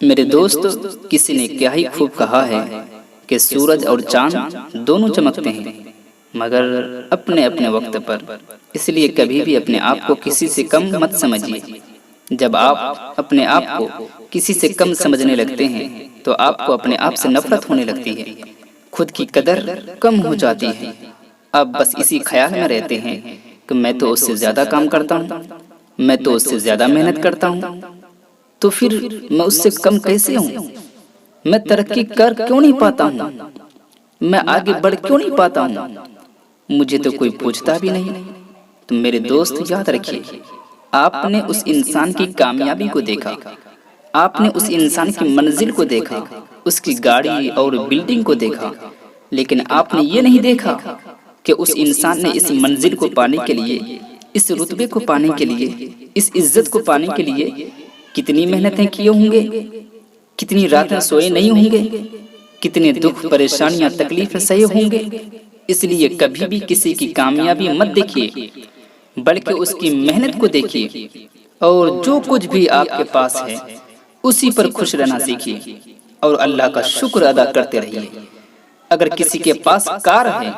میرے دوست، کسی نے کیا ہی خوب کہا ہے کہ سورج اور چاند دونوں چمکتے ہیں مگر اپنے اپنے وقت پر، اس لیے کبھی بھی اپنے آپ کو کسی سے کم مت سمجھیے۔ جب آپ اپنے آپ کو کسی سے کم سمجھنے لگتے ہیں تو آپ کو اپنے آپ سے نفرت ہونے لگتی ہے، خود کی قدر کم ہو جاتی ہے۔ آپ بس اسی خیال میں رہتے ہیں کہ میں تو اس سے زیادہ کام کرتا ہوں، میں تو اس سے زیادہ محنت کرتا ہوں، تو پھر میں اس سے کم کیسے ہوں؟ میں ترقی کر کیوں نہیں پاتا ہوں؟ میں آگے بڑھ کیوں نہیں پاتا ہوں؟ مجھے تو کوئی پوچھتا بھی نہیں۔ تو میرے دوست یاد رکھیے، آپ نے اس انسان کی کامیابی کو دیکھا، آپ نے اس انسان کی منزل کو دیکھا، اس کی گاڑی اور بلڈنگ کو دیکھا، لیکن آپ نے یہ نہیں دیکھا کہ اس انسان نے اس منزل کو پانے کے لیے، اس رتبے کو پانے کے لیے، اس عزت کو پانے کے لیے کتنی محنتیں کیے ہوں گے، کتنی راتیں سوئے نہیں ہوں گے، کتنے دکھ پریشانیاں تکلیفیں سہے ہوں گے۔ اس لیے کبھی بھی کسی کی کامیابی مت دیکھیے بلکہ اس کی محنت کو دیکھیے، اور جو کچھ بھی آپ کے پاس ہے اسی پر خوش رہنا سیکھیے اور اللہ کا شکر ادا کرتے رہیے۔ اگر کسی کے پاس کار ہے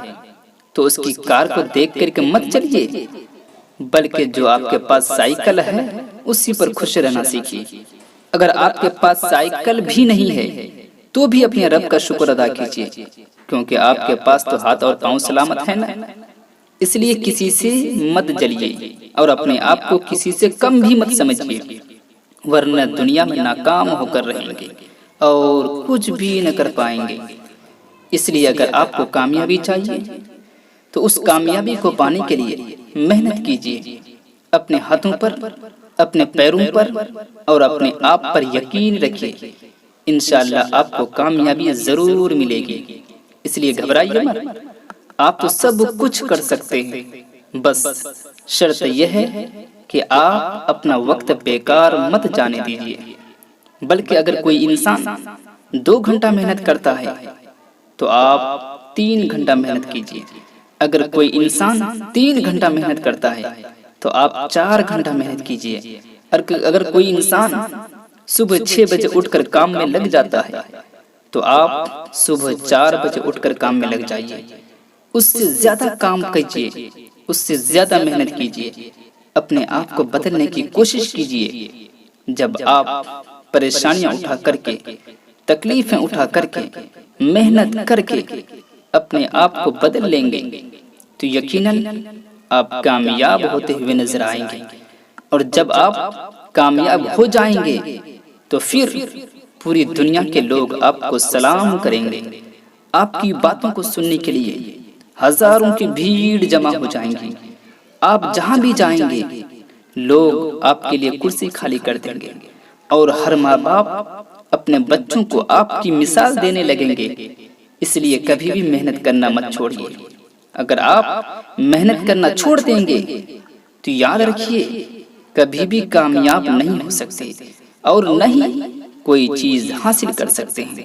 تو اس کی کار کو دیکھ کر کے مت چلیے بلکہ جو آپ کے پاس سائیکل ہے اسی پر خوش رہنا سیکھیے۔ اگر آپ کے پاس سائیکل بھی نہیں ہے تو بھی اپنے رب کا شکر ادا کیجیے، کیونکہ آپ کے پاس تو ہاتھ اور پاؤں سلامت ہے نا۔ اس لیے کسی سے مت جلیے اور اپنے آپ کو کسی سے کم بھی مت سمجھیے، ورنہ دنیا میں ناکام ہو کر رہیں گے اور کچھ بھی نہ کر پائیں گے۔ اس لیے اگر آپ کو کامیابی چاہیے تو اس کامیابی کو پانے کے لیے محنت کیجیے، اپنے ہاتھوں پر، اپنے پیروں پر اور اپنے آپ پر یقین رکھیے۔ انشاءاللہ آپ کو کامیابی ضرور ملے گی۔ اس لیے گھبرائیے مت، آپ تو سب کچھ کر سکتے ہیں، بس شرط یہ ہے کہ آپ اپنا وقت بیکار مت جانے دیجیے۔ بلکہ اگر کوئی انسان 2 گھنٹہ محنت کرتا ہے تو آپ 3 گھنٹہ محنت کیجیے۔ اگر کوئی انسان 3 گھنٹہ محنت کرتا ہے تو آپ 4 گھنٹہ محنت کیجیے۔ اگر کوئی انسان صبح 6 بجے اٹھ کر کام میں لگ جاتا ہے تو آپ صبح 4 بجے اٹھ کر کام میں لگ جائیے۔ اس سے زیادہ کام کیجیے، اس سے زیادہ محنت کیجیے، اپنے آپ کو بدلنے کی کوشش کیجیے۔ جب آپ پریشانیاں اٹھا کر کے، تکلیفیں اٹھا کر کے، محنت کر کے اپنے آپ کو بدل لیں گے تو یقیناً آپ کامیاب ہوتے ہوئے نظر آئیں گے، اور جب آپ کامیاب ہو جائیں گے تو پھر پوری دنیا کے لوگ آپ کو سلام کریں گے۔ آپ کی باتوں کو سننے کے لیے ہزاروں کی بھیڑ جمع ہو جائیں گی۔ آپ جہاں بھی جائیں گے لوگ آپ کے لیے کرسی خالی کر دیں گے، اور ہر ماں باپ اپنے بچوں کو آپ کی مثال دینے لگیں گے۔ اس لیے کبھی بھی محنت کرنا مت چھوڑیے۔ اگر آپ محنت کرنا چھوڑ دیں گے تو یاد رکھیے کبھی بھی کامیاب نہیں ہو سکتے اور نہ ہی کوئی چیز حاصل کر سکتے ہیں۔